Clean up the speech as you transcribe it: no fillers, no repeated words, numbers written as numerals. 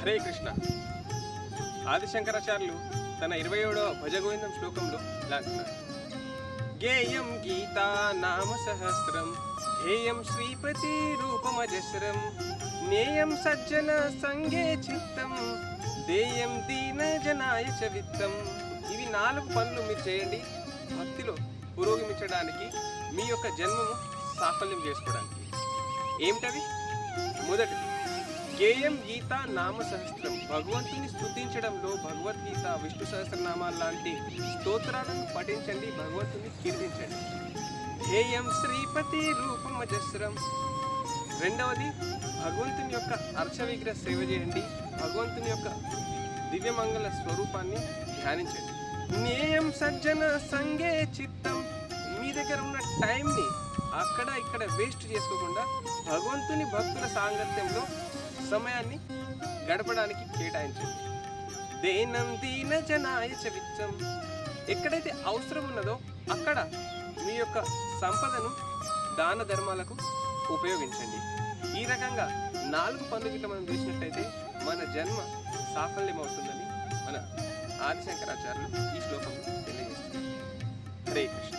హరే కృష్ణ. ఆదిశంకరాచార్యులు తన 27వ భజగోవిందం శ్లోకంలో ఇలా అంటున్నారు: గేయం గీతా నామ సహస్రం, ధ్యేయం శ్రీపతి రూపమజస్రం, జ్ఞేయం సజ్జన సంగే చిత్తం, దేయం దీన జనాయ చ విత్తం. ఇవి 4 పనులు మీరు చేయండి భక్తిలో పురోగమించడానికి, మీ యొక్క జన్మము సాఫల్యం చేసుకోవడానికి. ఏమిటవి? మొదటిది గేయం గీత నామ సహస్రం, భగవంతుని స్తుతించడంలో భగవద్గీత, విష్ణు సహస్రనామాలు లాంటి స్తోత్రాలను పఠించండి, భగవంతుని కీర్తించండి. ధ్యేయం శ్రీపతి రూపమజస్రం. రెండవది భగవంతుని యొక్క అర్చ విగ్రహ సేవ చేయండి, భగవంతుని యొక్క దివ్యమంగళ స్వరూపాన్ని ధ్యానించండి. జ్ఞేయం సజ్జన సంగే చిత్తం. మీ దగ్గర ఉన్న టైంని అక్కడ ఇక్కడ వేస్ట్ చేసుకోకుండా భగవంతుని భక్తుల సాంగత్యంలో సమయాన్ని గడపడానికి కేటాయించండి. దేనం దీన జనాయ చ విత్తం. ఎక్కడైతే అవసరం ఉన్నదో అక్కడ మీ యొక్క సంపదను దాన ధర్మాలకు ఉపయోగించండి. ఈ రకంగా 4 పనులు గిట్ల మనం చేసినట్టయితే మన జన్మ సాఫల్యం అవుతుందని మన ఆదిశంకరాచార్యులు ఈ శ్లోకంలో తెలియజేస్తారు. హరే కృష్ణ.